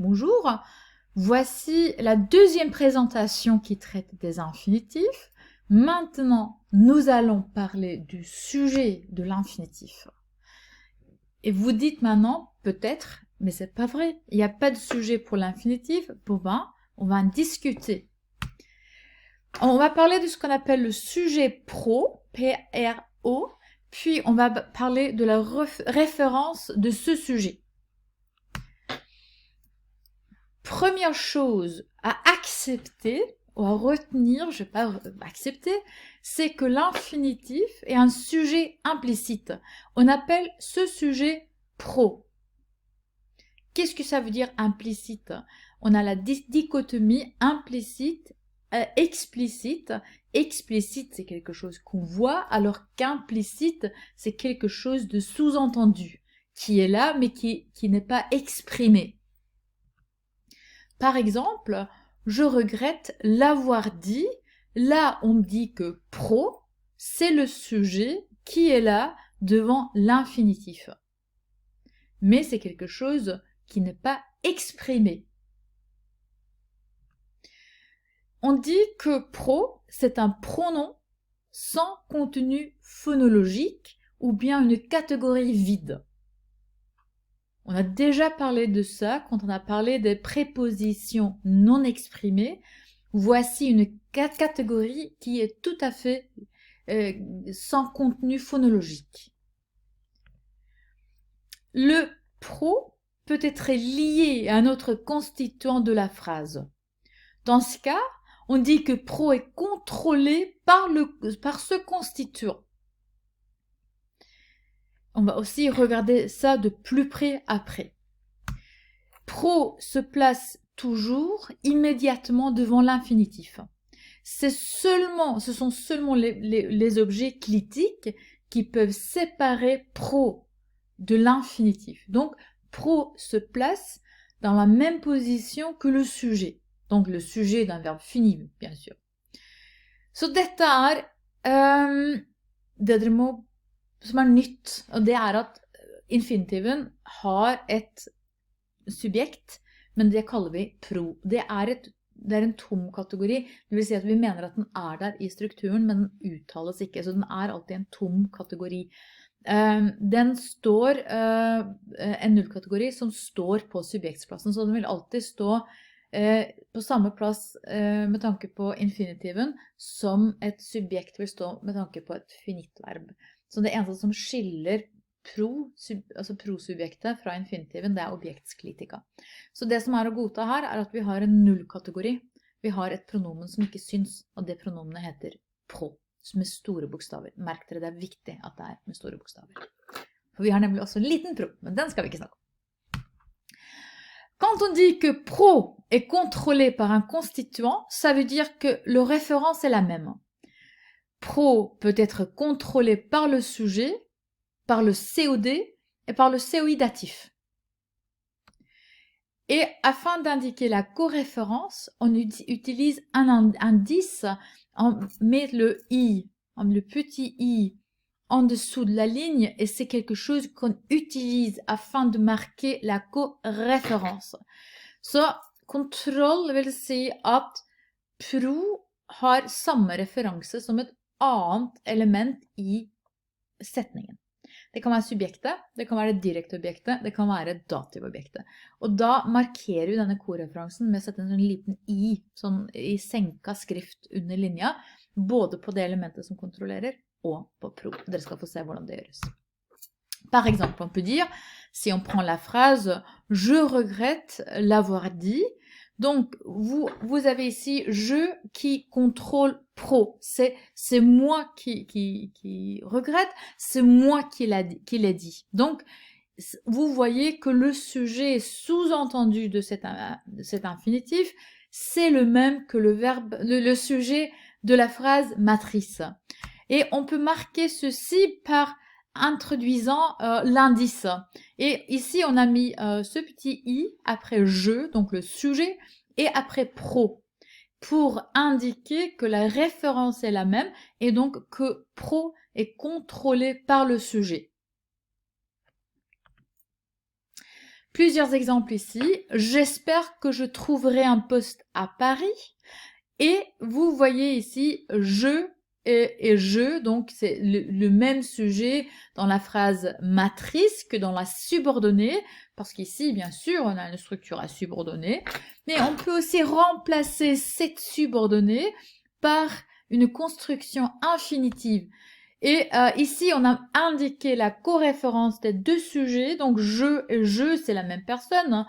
Bonjour, voici la deuxième présentation qui traite des infinitifs. Maintenant, nous allons parler du sujet de l'infinitif. Et vous dites maintenant, peut-être, mais c'est pas vrai, il n'y a pas de sujet pour l'infinitif. Bon ben, on va en discuter. On va parler de ce qu'on appelle le sujet pro, P-R-O, puis on va parler de la référence de ce sujet. Première chose à accepter ou à retenir, je ne vais pas accepter, c'est que l'infinitif est un sujet implicite. On appelle ce sujet pro. Qu'est-ce que ça veut dire implicite? On a la dichotomie implicite, explicite. Explicite, c'est quelque chose qu'on voit, alors qu'implicite, c'est quelque chose de sous-entendu, qui est là, mais qui n'est pas exprimé. Par exemple, je regrette l'avoir dit. Là, on me dit que pro, c'est le sujet qui est là devant l'infinitif. Mais c'est quelque chose qui n'est pas exprimé. On dit que pro, c'est un pronom sans contenu phonologique ou bien une catégorie vide. On a déjà parlé de ça quand on a parlé des prépositions non exprimées. Voici une catégorie qui est tout à fait sans contenu phonologique. Le pro peut être lié à un autre constituant de la phrase. Dans ce cas, on dit que pro est contrôlé par ce constituant. On va aussi regarder ça de plus près après. Pro se place toujours immédiatement devant l'infinitif. Ce sont seulement les objets clitiques qui peuvent séparer pro de l'infinitif. Donc, pro se place dans la même position que le sujet. Donc, le sujet d'un verbe fini, bien sûr. Så dette det dere må, som nytt, og det at infinitiven har et subjekt, men det kaller vi pro. Det er en tom kategori, det vil si at vi mener at den er der i strukturen, men den uttales ikke, så den er alltid en tom kategori. Den står en nullkategori som står på subjektsplassen, så den vil alltid stå på samme plass med tanke på infinitiven som et subjekt vil stå med tanke på et finittverb. Så det eneste som skiller altså prosubjektet fra infinitiven, det er objektsklitika. Så det som er å godta her, er at vi har en nullkategori. Vi har et pronomen som ikke syns, og det pronomenet heter pro, med store bokstaver. Merk dere, det er viktig at det er med store bokstaver. For vi har nemlig også en liten pro, men den skal vi ikke snakke om. Quand on dit que pro est contrôlé par un constituant, ça veut dire que le référence est la même. Pro peut être contrôlé par le sujet, par le COD et par le COI datif. Et afin d'indiquer la coréférence, on utilise un indice, on met le i, le petit i, en dessous de la ligne, et c'est quelque chose qu'on utilise afin de marquer la coréférence. Så kontroll vil si at pro har samme referanse som et annet element i setningen. Det kan være subjektet, det kan være det direkte objektet, det kan være dativobjektet. Og da markerer vi denne koreferansen med å sette en liten i, sånn i senka skrift under linja, både på det elementet som kontrollerer, og på pro. Dere skal få se hvordan det gjøres. Par exemple, on peut dire, si on prend la phrase « Je regrette l'avoir dit », donc vous avez ici « je » qui contrôle pro. C'est moi qui regrette, c'est moi qui l'ai dit. Donc, vous voyez que le sujet sous-entendu de cet infinitif, c'est le même que le verbe, le sujet de la phrase matrice. Et on peut marquer ceci par introduisant l'indice. Et ici, on a mis ce petit i après je, donc le sujet, et après pro, pour indiquer que la référence est la même et donc que pro est contrôlé par le sujet. Plusieurs exemples ici. J'espère que je trouverai un poste à Paris. Et vous voyez ici je et je, donc c'est le même sujet dans la phrase matrice que dans la subordonnée, parce qu'ici, bien sûr, on a une structure à subordonner, mais on peut aussi remplacer cette subordonnée par une construction infinitive. Et ici, on a indiqué la coréférence des deux sujets, donc je et je, c'est la même personne, hein.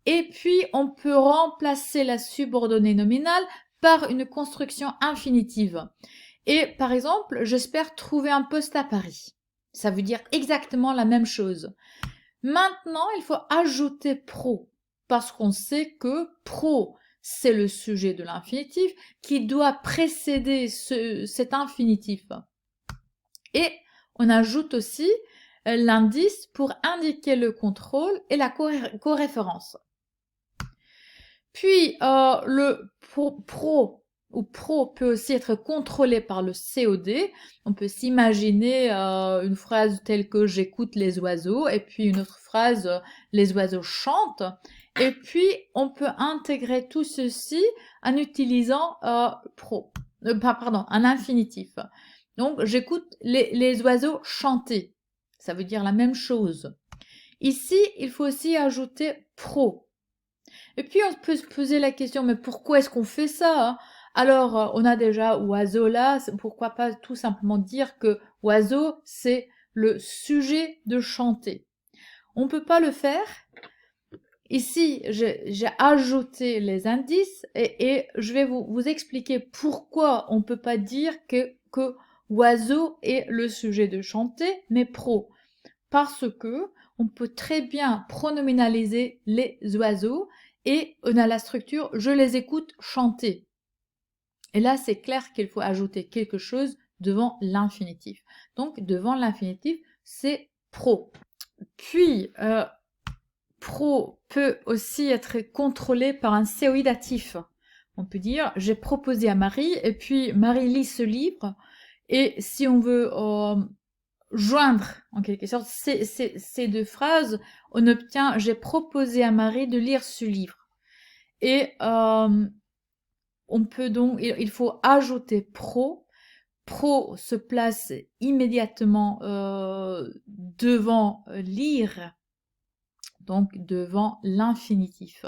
Et puis, on peut remplacer la subordonnée nominale par une construction infinitive. Et par exemple, j'espère trouver un poste à Paris. Ça veut dire exactement la même chose. Maintenant, il faut ajouter pro, parce qu'on sait que pro, c'est le sujet de l'infinitif qui doit précéder cet infinitif. Et on ajoute aussi l'indice pour indiquer le contrôle et la coréférence. Puis, le pro ou pro peut aussi être contrôlé par le COD. On peut s'imaginer une phrase telle que j'écoute les oiseaux et puis une autre phrase les oiseaux chantent. Et puis, on peut intégrer tout ceci en utilisant un infinitif. Donc, j'écoute les oiseaux chanter. Ça veut dire la même chose. Ici, il faut aussi ajouter pro. Et puis, on peut se poser la question, mais pourquoi est-ce qu'on fait ça, hein? Alors, on a déjà oiseau là, pourquoi pas tout simplement dire que oiseau, c'est le sujet de chanter. On ne peut pas le faire. Ici, j'ai ajouté les indices et je vais vous expliquer pourquoi on ne peut pas dire que oiseau est le sujet de chanter, mais pro. Parce que on peut très bien pronominaliser les oiseaux et on a la structure « je les écoute chanter ». Et là, c'est clair qu'il faut ajouter quelque chose devant l'infinitif. Donc, devant l'infinitif, c'est pro. Puis, pro peut aussi être contrôlé par un COI datif. On peut dire « j'ai proposé à Marie » et puis Marie lit ce livre. Et si on veut joindre en quelque sorte ces deux phrases, on obtient « j'ai proposé à Marie de lire ce livre ». Et on peut donc, il faut ajouter pro. Pro se place immédiatement devant lire, donc devant l'infinitif.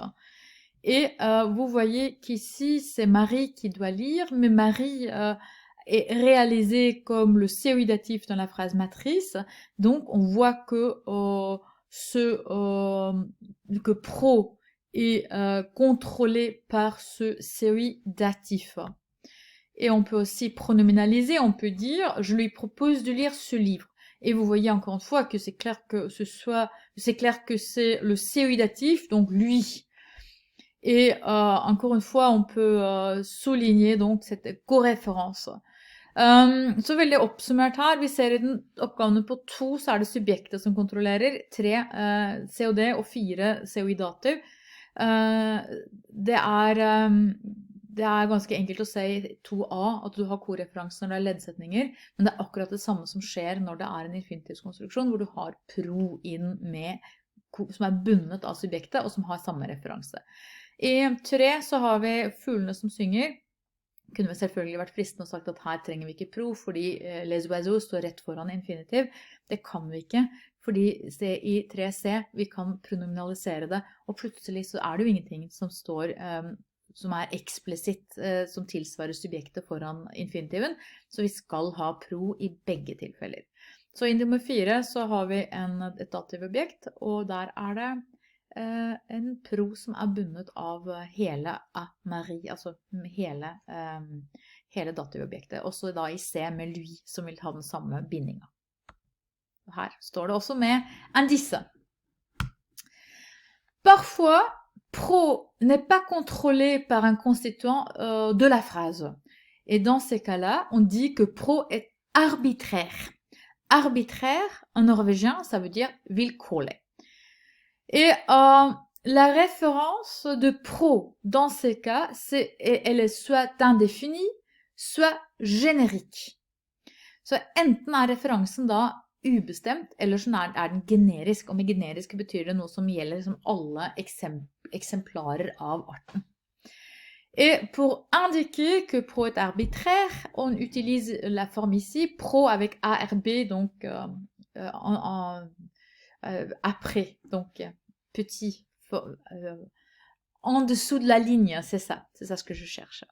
Et vous voyez qu'ici, c'est Marie qui doit lire, mais Marie est réalisée comme le COI datif dans la phrase matrice. Donc, on voit que que pro est contrôlé par ce COI datif. Et on peut aussi pronominaliser, on peut dire « je lui propose de lire ce livre ». Et vous voyez encore une fois que c'est clair que c'est le COI datif, donc lui. Et encore une fois, on peut souligner donc cette coréférence. Så veldig oppsummert her, vi ser i oppgavene på 2 så er det subjektet som kontrollerer, 3 COD og 4 COI-dativ. Det er ganske enkelt å si i 2a at du har koreferanse når det er leddsetninger, men det er akkurat det samme som skjer når det er en infinitivskonstruksjon, hvor du har pro inn som er bundet av subjektet, og som har samme referanse. I 3 så har vi fuglene som synger. Kunne vi selvfølgelig vært fristende og sagt at her trenger vi ikke pro, fordi les oiseaux står rett foran infinitiv. Det kan vi ikke, fordi i 3c vi kan pronominalisere det, og plutselig så er det jo ingenting som står, som er eksplisitt, som tilsvarer subjektet foran infinitiven, så vi skal ha pro i begge tilfeller. Så i nummer 4 så har vi et dativobjekt, og der er det en pro som er bundet av hele Marie, altså hele dativobjektet. Også da i C med lui, som vil ha den samme bindinga. Her står det også med indice. Parfois, pro n'est pas contrôlé par un constituant de la phrase. Et dans ces cas-là, on dit que pro est arbitraire. Arbitraire, en norvégien, ça veut dire vilkårlig. Et la référence de pro dans ces cas, elle est soit indéfinie, soit générique. Så enten er referansen da ubestemt, eller så er den generisk, og med generisk betyr det noe som gjelder liksom alle eksemplarer av arten. Et pour indiquer que pro est arbitraire, on utilise la forme ici, pro avec ARB, donc après, donc petit, en dessous de la ligne, c'est ça ce que je cherche.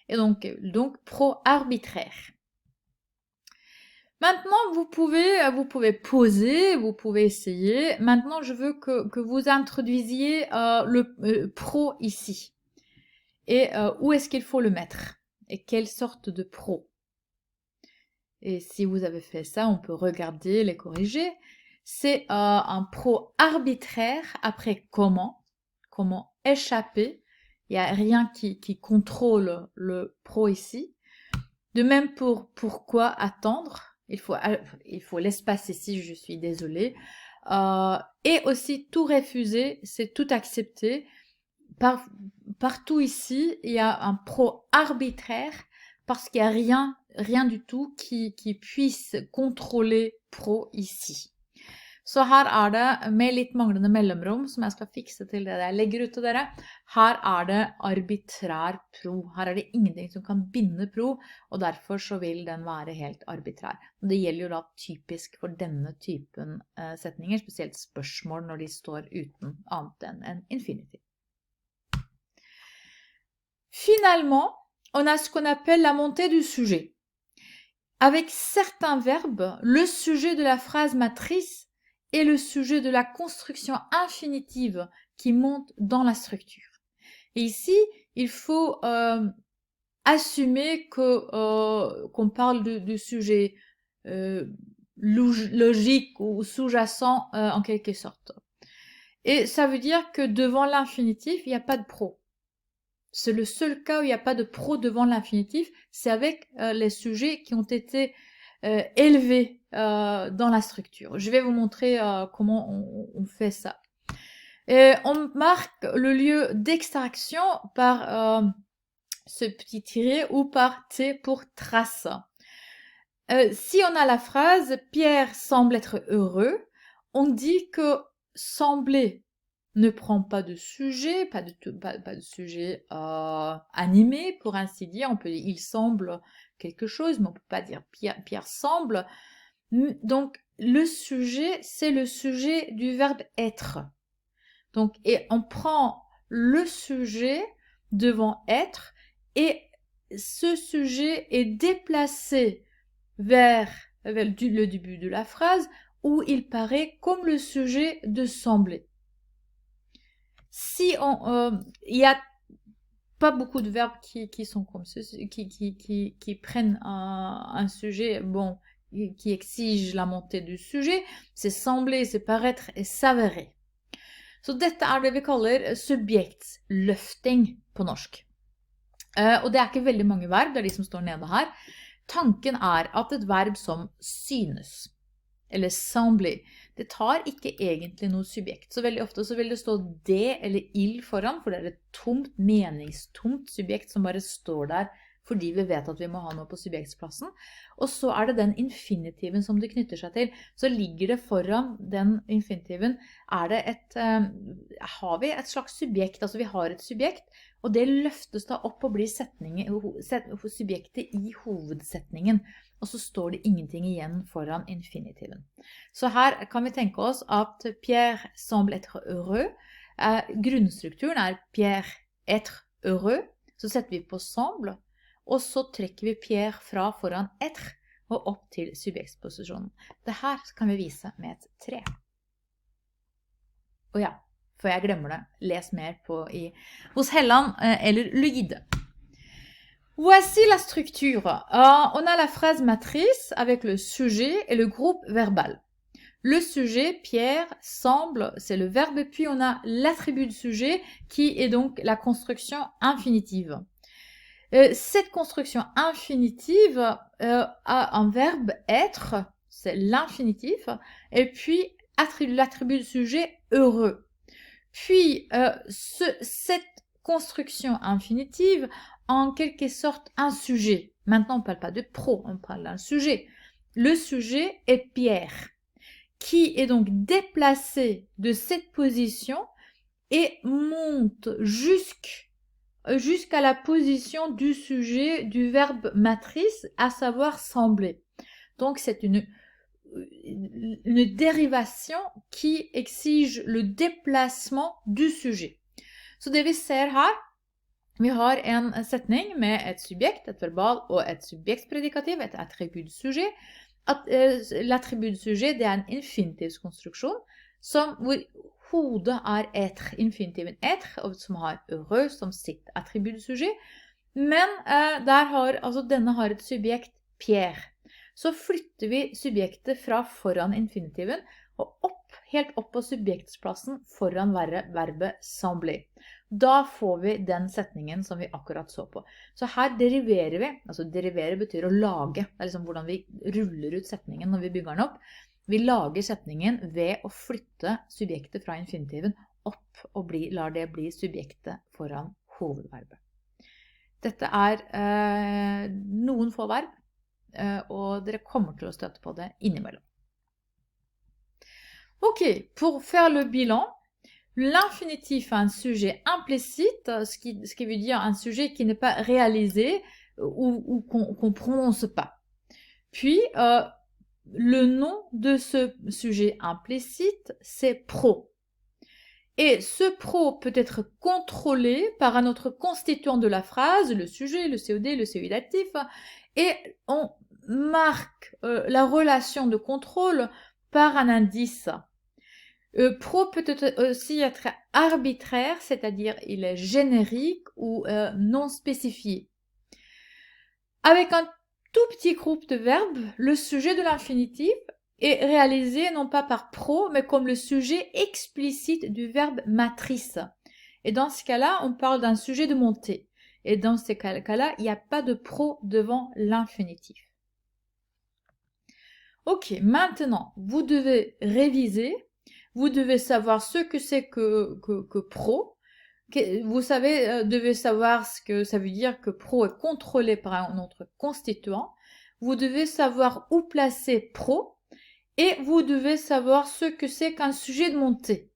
Et donc pro arbitraire. Maintenant, vous pouvez poser, vous pouvez essayer. Maintenant, je veux que vous introduisiez le pro ici. Et où est-ce qu'il faut le mettre? Et quelle sorte de pro? Et si vous avez fait ça, on peut regarder, les corriger. C'est un pro arbitraire après comment échapper. Il n'y a rien qui contrôle le pro ici. De même pour pourquoi attendre. Il faut l'espace ici, je suis désolée. Et aussi tout refuser, c'est tout accepter. Partout ici, il y a un pro arbitraire parce qu'il n'y a rien du tout qui puisse contrôler pro ici. Så her det, med litt manglende mellomrom, som jeg skal fikse til det jeg legger ut til dere, her det arbitrær pro. Her det ingenting som kan binde pro, og derfor så vil den være helt arbitrær. Og det gjelder jo da typisk for denne typen setninger, spesielt spørsmål når de står uten annet enn en infinitiv. Finalement, on a ce qu'on appelle la montée du sujet. Avec certains verbes, le sujet de la phrase matrice est le sujet de la construction infinitive qui monte dans la structure. Et ici, il faut assumer qu'on parle du sujet logique ou sous-jacent en quelque sorte. Et ça veut dire que devant l'infinitif, il n'y a pas de pro. C'est le seul cas où il n'y a pas de pro devant l'infinitif, c'est avec les sujets qui ont été élevés dans la structure. Je vais vous montrer comment on fait ça. Et on marque le lieu d'extraction par ce petit tiret ou par T pour trace. Si on a la phrase « Pierre semble être heureux », on dit que « sembler » ne prend pas de sujet, pas de sujet animé, pour ainsi dire. On peut dire « il semble quelque chose », mais on ne peut pas dire « Pierre semble ». Donc, le sujet, c'est le sujet du verbe « être ». Donc, et on prend le sujet devant « être » et ce sujet est déplacé vers le début de la phrase où il paraît comme le sujet de sembler. Si il y a pas beaucoup de verbes qui sont comme ceci, qui prennent un sujet, bon, qui exige la montée du sujet, c'est sembler, c'est paraître et s'avérer. Så dette det vi kaller subjektsløfting på norsk. Og det ikke veldig mange verb, det de som står nede her. Tanken at et verb som synes, eller sembler, det tar ikke egentlig noe subjekt. Så veldig ofte så vil det stå det eller il foran, for det et tomt, meningstomt subjekt som bare står der fordi vi vet at vi må ha noe på subjektsplassen. Og så det den infinitiven som det knytter seg til. Så ligger det foran den infinitiven, har vi et slags subjekt, altså vi har et subjekt, og det løftes da opp og blir subjektet i hovedsetningen. Og så står det ingenting igjen foran infinitiven. Så her kan vi tenke oss at Pierre semble être heureux. Grunnstrukturen Pierre être heureux. Så setter vi på semble, og så trekker vi Pierre fra foran être og opp til subjektsposisjonen. Det her kan vi vise med et tre. Og ja, før jeg glemmer det, les mer hos Helland eller Lyde. Voici la structure. On a la phrase matrice avec le sujet et le groupe verbal. Le sujet, Pierre, semble, c'est le verbe, puis on a l'attribut de sujet qui est donc la construction infinitive. Cette construction infinitive a un verbe être, c'est l'infinitif, et puis l'attribut de sujet heureux. Puis cette construction infinitive en quelque sorte un sujet. Maintenant on ne parle pas de pro, on parle d'un sujet. le sujet est Pierre, qui est donc déplacé de cette position et monte jusqu'à la position du sujet du verbe matrice, à savoir sembler. Donc c'est une dérivation qui exige le déplacement du sujet. Så det vi ser her, vi har en setning med et subjekt, et verbal og et subjektspredikativ, et attribut-sujet. L'attribut-sujet, det er en infinitivskonstruksjon hvor hodet er être, infinitiven être, som har heureux som sitt attribut-sujet. Men denne har et subjekt Pierre. Så flytter vi subjektet fra foran infinitiven og helt opp på subjektsplassen foran verbet sembler. Da får vi den setningen som vi akkurat så på. Så her deriverer vi, altså derivere betyr å lage, det er liksom hvordan vi ruller ut setningen når vi bygger den opp. Vi lager setningen ved å flytte subjektet fra infinitiven opp og lar det bli subjektet foran hovedverbet. Dette er noen få verb, og dere kommer til å støtte på det innimellom. Ok, pour faire le bilan, l'infinitif a un sujet implicite, ce qui veut dire un sujet qui n'est pas réalisé ou qu'on ne prononce pas. Puis, le nom de ce sujet implicite, c'est pro. Et ce pro peut être contrôlé par un autre constituant de la phrase, le sujet, le COD, le COI datif, et on marque la relation de contrôle par un indice. Pro peut aussi être arbitraire, c'est-à-dire il est générique ou non spécifié. Avec un tout petit groupe de verbes, le sujet de l'infinitif est réalisé non pas par pro, mais comme le sujet explicite du verbe matrice. Et dans ce cas-là, on parle d'un sujet de montée. Et dans ce cas-là, il n'y a pas de pro devant l'infinitif. Ok, maintenant, vous devez réviser. Vous devez savoir ce que c'est que pro. Vous devez savoir ce que ça veut dire que pro est contrôlé par un autre constituant. Vous devez savoir où placer pro. Et vous devez savoir ce que c'est qu'un sujet de montée.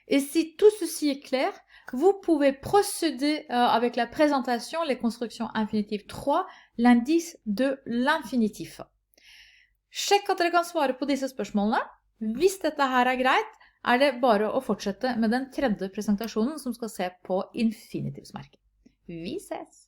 Et si tout ceci est clair, vous pouvez procéder avec la présentation, les constructions infinitives 3, l'indice de l'infinitif. Sjekk at dere kan svare på disse spørsmålene. Hvis dette her er greit, er det bare å fortsette med den tredje presentasjonen som skal se på infinitivsmerket. Vi ses!